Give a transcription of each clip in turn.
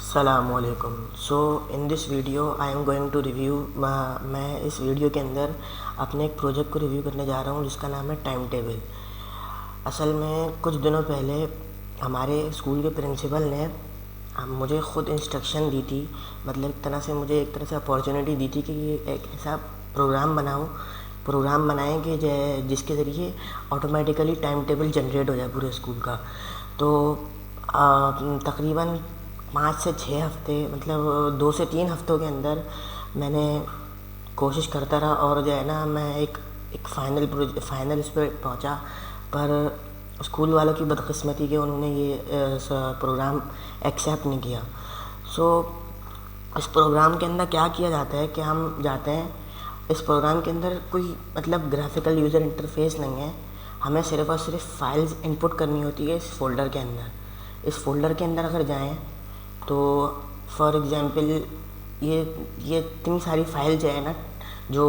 Assalamualaikum. So in this video I am going to review मैं इस video के अंदर अपने एक प्रोजेक्ट को रिव्यू करने जा रहा हूँ जिसका नाम है टाइम टेबल। असल में कुछ दिनों पहले हमारे स्कूल के प्रिंसिपल ने मुझे ख़ुद इंस्ट्रक्शन दी थी, मतलब मुझे एक तरह से अपॉर्चुनिटी दी थी कि ये एक ऐसा प्रोग्राम बनाएं कि जिसके ज़रिए ऑटोमेटिकली टाइम टेबल जनरेट हो जाए पूरे स्कूल का। तो तकरीबन 5 से 6 हफ़्ते, मतलब 2 से 3 हफ़्तों के अंदर मैंने कोशिश करता रहा और जो है ना मैं एक फाइनल इस पर पहुँचा। पर स्कूल वालों की बदकिस्मती कि उन्होंने ये प्रोग्राम एक्सेप्ट नहीं किया। सो इस प्रोग्राम के अंदर क्या किया जाता है कि हम जाते हैं, इस प्रोग्राम के अंदर कोई मतलब ग्राफिकल यूज़र इंटरफेस नहीं है। हमें सिर्फ़ और सिर्फ फाइल्स इंपुट करनी होती है इस फ़ोल्डर के अंदर। इस फ़ोल्डर के अंदर अगर जाएँ तो फॉर एग्ज़ाम्पल ये इतनी सारी फाइल जो है ना, जो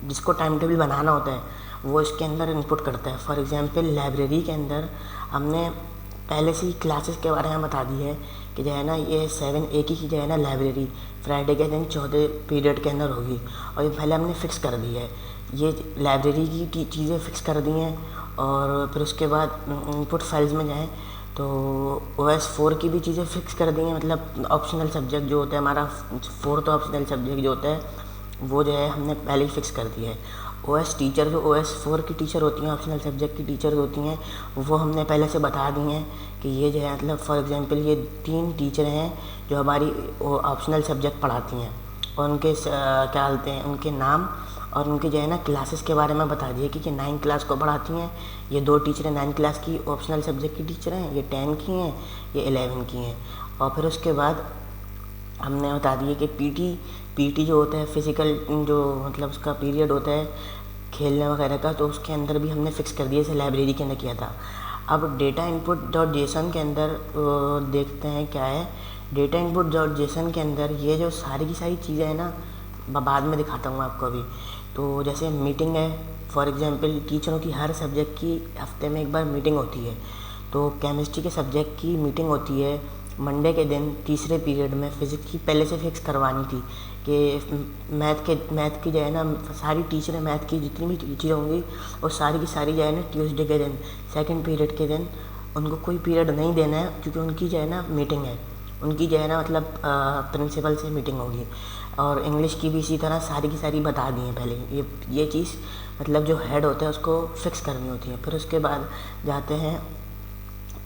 जिसको टाइम टेबल बनाना होता है वो इसके अंदर इनपुट करता है। फॉर एग्ज़ाम्पल लाइब्रेरी के अंदर हमने पहले से ही क्लासेस के बारे में बता दी है कि जो है ना ये 7A की जो है ना लाइब्रेरी फ्राइडे के दिन 14 पीरियड के अंदर होगी, और ये पहले हमने फ़िक्स कर दी है। ये लाइब्रेरी की चीज़ें फ़िक्स कर दी हैं। और फिर उसके बाद इनपुट फाइल्स में जाएँ तो OS 4 की भी चीज़ें फ़िक्स कर दी हैं, मतलब ऑप्शनल सब्जेक्ट जो होता है हमारा 4th ऑप्शनल सब्जेक्ट जो होता है वो जो है हमने पहले ही फ़िक्स कर दिया है। OS टीचर जो OS 4 की टीचर होती हैं, ऑप्शनल सब्जेक्ट की टीचर होती हैं, वो हमने पहले से बता दी हैं कि ये जो है मतलब फॉर एग्ज़ाम्पल ये 3 टीचर हैं जो हमारी ऑप्शनल सब्जेक्ट पढ़ाती हैं, और उनके क्या बोलते हैं उनके नाम और उनके जो है ना क्लासेस के बारे में बता दिए कि 9 क्लास को पढ़ाती हैं। ये 2 टीचरें 9 क्लास की ऑप्शनल सब्जेक्ट की टीचर हैं, ये 10 की हैं, ये 11 की हैं। और फिर उसके बाद हमने बता दिए कि पीटी जो होता है फिज़िकल, जो मतलब उसका पीरियड होता है खेलने वगैरह का, तो उसके अंदर भी हमने फ़िक्स कर दिया, जैसे लाइब्रेरी के अंदर किया था। अब डेटा इनपुट डॉट जेसन के अंदर देखते हैं क्या है। डेटा इनपुट डॉट जेसन के अंदर ये जो सारी की सारी चीज़ें हैं ना, बाद में दिखाता हूँ आपको अभी। तो जैसे मीटिंग है, फॉर एग्ज़ाम्पल टीचरों की हर सब्जेक्ट की हफ्ते में एक बार मीटिंग होती है। तो केमिस्ट्री के सब्जेक्ट की मीटिंग होती है मंडे के दिन तीसरे पीरियड में। फ़िज़िक्स की पहले से फ़िक्स करवानी थी कि मैथ की जो है ना सारी टीचरें, मैथ की जितनी भी टीचर होंगी वो सारी की सारी जो है ना ट्यूसडे के दिन सेकंड पीरियड के दिन उनको कोई पीरियड नहीं देना है, क्योंकि उनकी जो है ना मीटिंग है, उनकी जो है ना मतलब प्रिंसिपल से मीटिंग होगी। और इंग्लिश की भी इसी तरह सारी की सारी बता दी हैं पहले। ये चीज़ मतलब जो हेड होता है उसको फ़िक्स करनी होती है। फिर उसके बाद जाते हैं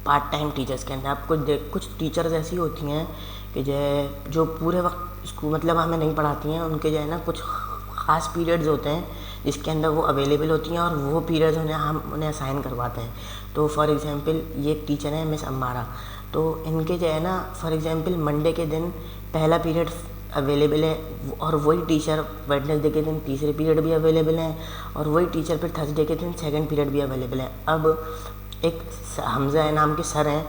पार्ट टाइम टीचर्स के अंदर। आप कुछ टीचर्स ऐसी होती हैं कि जो पूरे वक्त स्कूल मतलब हमें नहीं पढ़ाती हैं, उनके जो है ना कुछ ख़ास पीरियड्स होते हैं जिसके अंदर वो अवेलेबल होती हैं, और वो पीरियड्स हम उन्हें असाइन करवाते हैं। तो फॉर एग्ज़ाम्पल ये एक टीचर है मिस अम्मारा, तो इनके जो है ना फॉर एग्ज़ाम्पल मंडे के दिन पहला पीरियड अवेलेबल है, और वही टीचर वेडनेसडे के दिन तीसरे पीरियड भी अवेलेबल हैं, और वही टीचर फिर थर्सडे के दिन सेकंड पीरियड भी अवेलेबल है। अब एक हमज़ा नाम के सर हैं,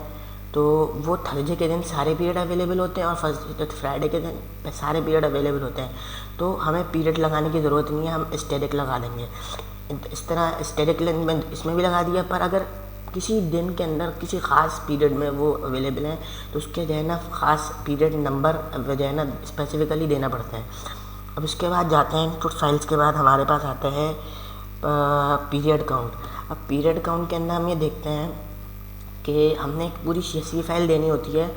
तो वो थर्सडे के दिन सारे पीरियड अवेलेबल होते हैं और फ्राइडे के दिन सारे पीरियड अवेलेबल होते हैं। तो हमें पीरियड लगाने की ज़रूरत नहीं है, हम स्टैटिक लगा देंगे। इस तरह स्टैटिक इसमें भी लगा दिया, पर अगर किसी दिन के अंदर किसी ख़ास पीरियड में वो अवेलेबल हैं तो उसके जो है ना ख़ास पीरियड नंबर जो है ना स्पेसिफिकली देना पड़ता है। अब इसके बाद जाते हैं इनपुट फाइल्स के बाद हमारे पास आता है पीरियड काउंट। अब पीरियड काउंट के अंदर हम ये देखते हैं कि हमने एक पूरी CSV फाइल देनी होती है।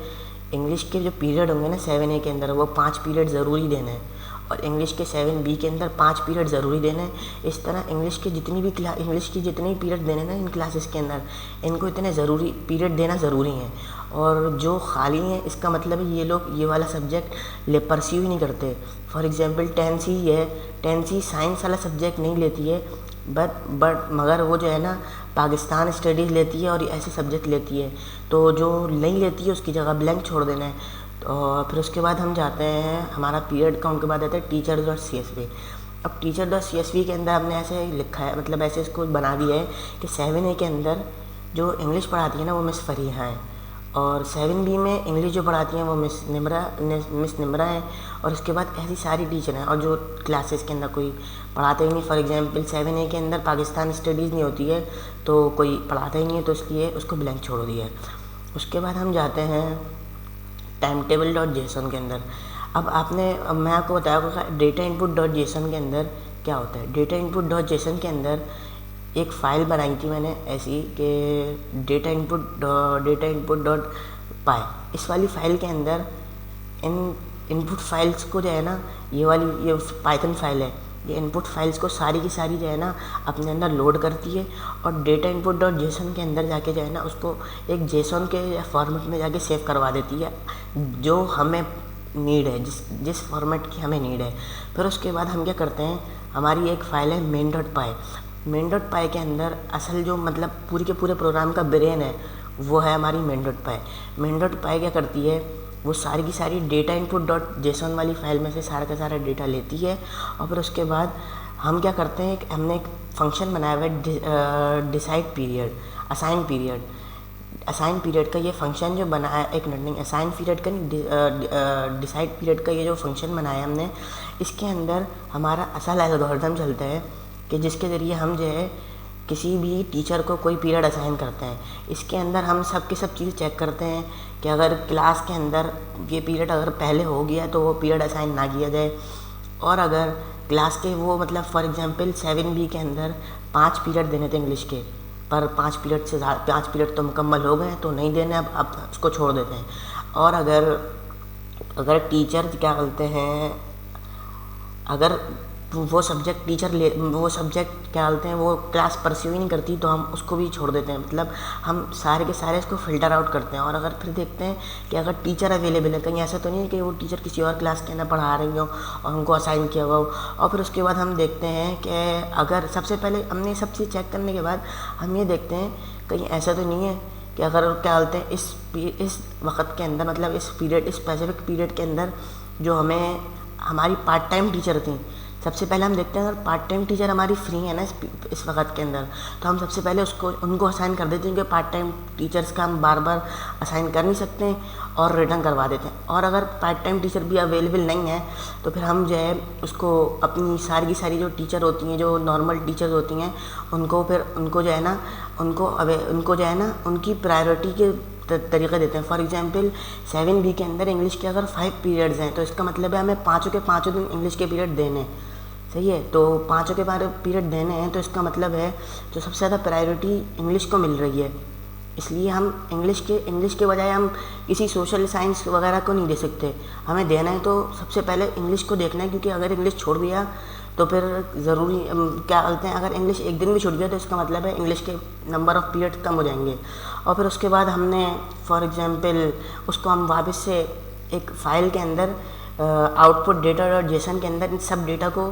इंग्लिश के जो पीरियड होंगे ना 7A के अंदर वो 5 पीरियड ज़रूरी देने हैं, और इंग्लिश के 7B के अंदर 5 पीरियड ज़रूरी देने हैं। इस तरह इंग्लिश की जितनी भी पीरियड देने ना इन क्लासेस के अंदर, इनको इतने ज़रूरी पीरियड देना ज़रूरी हैं। और जो खाली हैं इसका मतलब है ये लोग ये वाला सब्जेक्ट परस्यू ही नहीं करते। फॉर एग्ज़ाम्पल 10C है, 10C साइंस वाला सब्जेक्ट नहीं लेती है, बट मगर वो जो है ना पाकिस्तान स्टडीज़ लेती है और ऐसे सब्जेक्ट लेती है। तो जो नहीं लेती है उसकी जगह ब्लैंक छोड़ देना है। तो फिर उसके बाद हम जाते हैं, हमारा पीरियड काउंट के बाद आता है टीचर.csv। अब टीचर.csv के अंदर हमने ऐसे लिखा है, मतलब ऐसे इसको बना दिया है कि 7A के अंदर जो इंग्लिश पढ़ाती है ना वो मिस फरीहा है, और 7B में इंग्लिश जो पढ़ाती हैं वो मिस निम्रा हैं, और उसके बाद ऐसी सारी टीचर हैं। और जो क्लासेस के अंदर कोई पढ़ाते ही नहीं, फॉर एग्ज़ाम्पल 7A के अंदर पाकिस्तान स्टडीज़ नहीं होती है तो कोई पढ़ाता ही नहीं है, तो इसलिए उसको ब्लैंक छोड़ दिया है। उसके बाद हम जाते हैं टाइम टेबल डॉट जेसन के अंदर। अब मैं आपको बताया होगा डेटा इनपुट डॉट जेसन के अंदर क्या होता है। डेटा इनपुट डॉट जेसन के अंदर एक फ़ाइल बनाई थी मैंने ऐसी कि डेटा इनपुट डॉट पाई। इस वाली फ़ाइल के अंदर इन इनपुट फाइल्स को जो है ना, ये पाइथन फाइल है, ये इनपुट फाइल्स को सारी की सारी जो है ना अपने अंदर लोड करती है और डेटा इनपुट डॉट जेसन के अंदर जाके जो है ना उसको एक जेसन के फॉर्मेट में जाके सेव करवा देती है जो हमें नीड है, जिस फॉर्मेट की हमें नीड है। फिर उसके बाद हम क्या करते हैं, हमारी एक फ़ाइल है मेन डॉट पाई। मेन डॉट पाई के अंदर असल जो मतलब पूरी के पूरे प्रोग्राम का ब्रेन है वो है हमारी मेन डॉट पाई। मेन डॉट पाई क्या करती है, वो सारी की सारी डेटा इनपुट डॉट जेसन वाली फ़ाइल में से सारा का सारा डेटा लेती है और फिर उसके बाद हम क्या करते हैं, हमने एक फंक्शन बनाया हुआ है decide period, assign period. Assign period का ये फंक्शन जो बनाया, एक मिनट नहीं, असाइन पीरियड का नहीं, डिसाइड पीरियड का ये जो फंक्शन बनाया हमने, इसके अंदर हमारा असल एल्गोरिथम चलता है कि जिसके ज़रिए हम जो है किसी भी टीचर को कोई पीरियड असाइन करते हैं। इसके अंदर हम सब की सब चीज़ चेक करते हैं कि अगर क्लास के अंदर ये पीरियड अगर पहले हो गया तो वो पीरियड असाइन ना किया जाए, और अगर क्लास के वो मतलब फॉर एग्जांपल 7B के अंदर 5 पीरियड देने थे इंग्लिश के, पर 5 पीरियड तो मुकम्मल हो गए तो नहीं देने, अब उसको छोड़ देते हैं। और अगर टीचर क्या बोलते हैं, अगर वो सब्जेक्ट क्या बोलते हैं वो क्लास परस्यू ही नहीं करती तो हम उसको भी छोड़ देते हैं। मतलब हम सारे के सारे इसको फ़िल्टर आउट करते हैं। और अगर फिर देखते हैं कि अगर टीचर अवेलेबल है, कहीं ऐसा तो नहीं है कि वो टीचर किसी और क्लास के अंदर पढ़ा रही हो और उनको असाइन किया हुआ हो। और फिर उसके बाद हम देखते हैं कि अगर सबसे पहले हमने सब चीज़ चेक करने के बाद हम ये देखते हैं कहीं ऐसा तो नहीं है कि अगर क्या बोलते हैं इस वक्त के अंदर, मतलब इस स्पेसिफिक पीरियड के अंदर जो हमारी पार्ट टाइम टीचर थी, सबसे पहले हम देखते हैं अगर पार्ट टाइम टीचर हमारी फ्री है ना इस वक्त के अंदर, तो हम सबसे पहले उनको असाइन कर देते हैं क्योंकि पार्ट टाइम टीचर्स का हम बार बार असाइन कर नहीं सकते हैं और रिटर्न करवा देते हैं। और अगर पार्ट टाइम टीचर भी अवेलेबल नहीं है तो फिर हम जो है उसको अपनी सारी की सारी जो टीचर होती हैं, जो नॉर्मल टीचर्स होती हैं, उनको जो है ना उनकी प्रायोरिटी के तरीक़े देते हैं। फॉर एग्जांपल 7B के अंदर इंग्लिश के अगर 5 पीरियड्स हैं तो इसका मतलब है हमें पाँचों के पाँचों दिन इंग्लिश के पीरियड देने, सही है। तो पाँचों के पीरियड देने हैं तो इसका मतलब है जो सबसे ज़्यादा प्रायोरिटी इंग्लिश को मिल रही है, इसलिए हम इंग्लिश के बजाय हम किसी सोशल साइंस वगैरह को नहीं दे सकते। हमें देना है तो सबसे पहले इंग्लिश को देखना है, क्योंकि अगर इंग्लिश छोड़ दिया तो फिर ज़रूरी क्या बोलते हैं, अगर इंग्लिश एक दिन भी छूट गया तो इसका मतलब है इंग्लिश के नंबर ऑफ़ पीरियड कम हो जाएंगे। और फिर उसके बाद हमने फॉर एग्जांपल उसको हम वापस से एक फ़ाइल के अंदर आउटपुट डेटा डॉट जेसन के अंदर इन सब डेटा को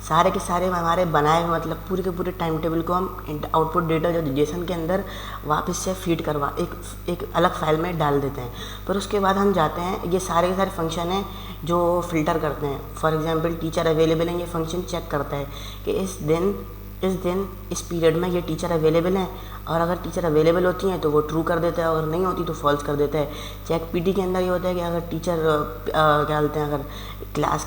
सारे के सारे हमारे बनाए हुए मतलब पूरे के पूरे टाइम टेबल को हम आउटपुट डेटा डॉट जेसन के अंदर वापस से फीड करवा एक अलग फ़ाइल में डाल देते हैं। फिर उसके बाद हम जाते हैं, ये सारे के सारे फंक्शन हैं जो फ़िल्टर करते हैं। फॉर एग्जांपल टीचर अवेलेबल है, ये फंक्शन चेक करता है कि इस पीरियड में ये टीचर अवेलेबल हैं, और अगर टीचर अवेलेबल होती हैं तो वो ट्रू कर देता है, और नहीं होती तो फॉल्स कर देता है। चेक पीटी के अंदर ये होता है कि अगर टीचर क्या बोलते हैं, अगर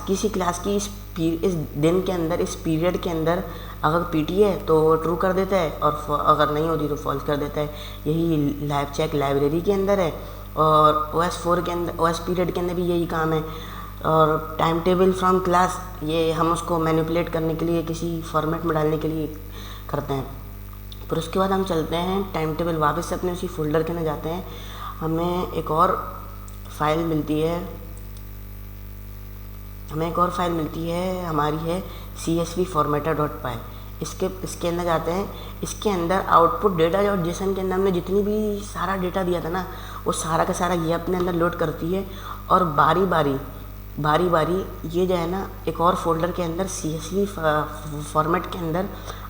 किसी क्लास की इस दिन के अंदर, इस पीरियड के अंदर अगर पीटी है तो वो ट्रू कर देता है, और अगर नहीं होती तो फॉल्स कर देता है। यही चेक लाइब्रेरी के अंदर है, और OS पीरियड के अंदर भी यही काम है। और टाइम टेबल फ्रॉम क्लास, ये हम उसको मैनिपुलेट करने के लिए किसी फॉर्मेट में डालने के लिए करते हैं। फिर उसके बाद हम चलते हैं टाइम टेबल, वापस से अपने उसी फोल्डर के अंदर जाते हैं। हमें एक और फाइल मिलती है, हमारी है CSV formatter.py। इसके अंदर जाते हैं। इसके अंदर आउटपुट डेटा डॉट जेसन के अंदर हमने जितनी भी सारा डेटा दिया था ना, वो सारा का सारा ये अपने अंदर लोड करती है, और बारी बारी ये जो है ना एक और फोल्डर के अंदर CSV फॉर्मेट के अंदर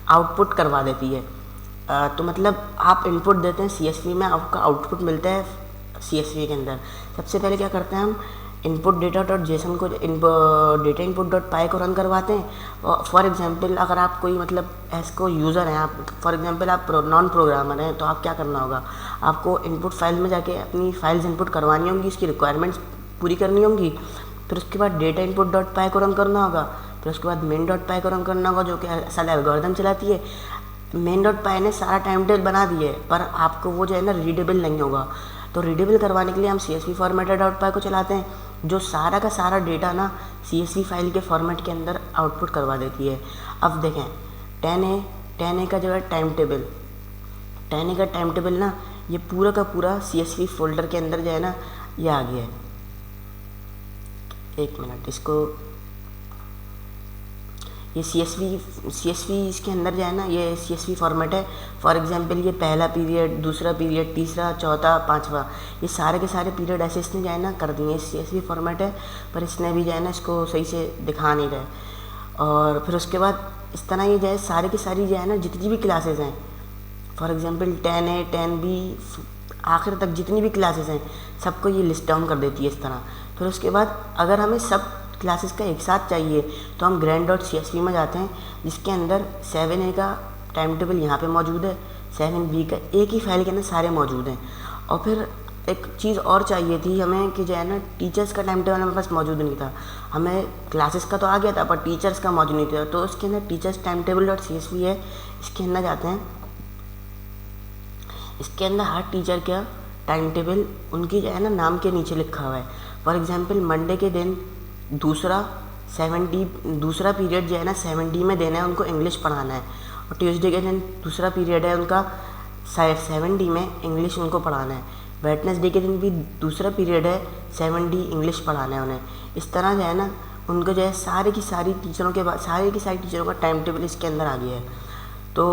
आउटपुट करवा देती है। तो मतलब आप इनपुट देते हैं CSV में, आपका आउटपुट मिलता है CSV के अंदर। सबसे पहले क्या करते हैं, हम इनपुट डेटा डॉट जेसन को डेटा इनपुट डॉट पाई को रन करवाते हैं। फॉर एग्जांपल अगर आप कोई मतलब ऐसे यूज़र हैं, आप फॉर एग्जांपल आप नॉन प्रोग्रामर हैं, तो आप क्या करना होगा, आपको इनपुट फाइल में जाके अपनी फाइल्स इनपुट करवानी होंगी, इसकी रिक्वायरमेंट्स पूरी करनी होंगी। फिर उसके बाद डेटा इनपुट डॉट पाई को रन करना होगा। फिर उसके बाद मेन डॉट पाई को रन करना होगा, जो कि असल एल्गोरिथम चलाती है। मेन डॉट पाई ने सारा टाइम टेबल बना दिया है, पर आपको वो जो है ना रीडेबल नहीं होगा। तो रीडेबल करवाने के लिए हम CSV फॉर्मेटेड .py को चलाते हैं, जो सारा का सारा डेटा ना CSV फाइल के फॉर्मेट के अंदर आउटपुट करवा देती है। अब देखें 10A का जो है टाइम टेबल, 10A का टाइम टेबल ना ये पूरा का पूरा CSV फोल्डर के अंदर जो है ना ये आ गया है। एक मिनट, इसको ये CSV इसके अंदर जो है ना ये CSV फॉर्मेट है। फॉर एग्जांपल ये पहला पीरियड, दूसरा पीरियड, तीसरा, चौथा, पांचवा, ये सारे के सारे पीरियड ऐसे इसने जो है ना कर दिए। CSV फॉर्मेट है पर इसने भी जो है ना इसको सही से दिखा नहीं रहे। और फिर उसके बाद इस तरह ये जो है सारे की सारी जो है ना जितनी भी क्लासेस हैं, फॉर एग्जांपल 10A 10B आखिर तक जितनी भी क्लासेस हैं सबको ये लिस्ट डाउन कर देती है इस तरह। फिर उसके बाद अगर हमें सब क्लासेस का एक साथ चाहिए तो हम grand.csv में जाते हैं, जिसके अंदर 7A का टाइम टेबल यहाँ पे मौजूद है, 7B का एक ही फाइल के अंदर सारे मौजूद हैं। और फिर एक चीज़ और चाहिए थी हमें कि जो है ना टीचर्स का टाइम टेबल हमारे पास मौजूद नहीं था। हमें क्लासेस का तो आ गया था पर टीचर्स का मौजूद नहीं था, तो उसके अंदर टीचर्स टाइम टेबल .csv है, इसके अंदर जाते हैं। इसके अंदर हर टीचर का टाइम टेबल उनकी जो है ना नाम के नीचे लिखा हुआ है। फॉर एग्जांपल मंडे के दिन दूसरा पीरियड जो है ना 7D में देना है, उनको इंग्लिश पढ़ाना है। और ट्यूसडे के दिन दूसरा पीरियड है उनका 7D में इंग्लिश उनको पढ़ाना है। वेडनेसडे के दिन भी दूसरा पीरियड है 7D इंग्लिश पढ़ाना है उन्हें। इस तरह जो है ना उनको जो है सारी की सारी टीचरों का टाइम टेबल इसके अंदर आ गया है। तो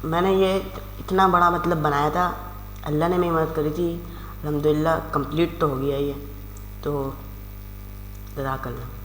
मैंने ये इतना बड़ा मतलब बनाया था, अल्लाह ने मेरी मदद करी थी, अल्हम्दुलिल्लाह कंप्लीट तो हो गया ये। तो जज़ाकल्लाह।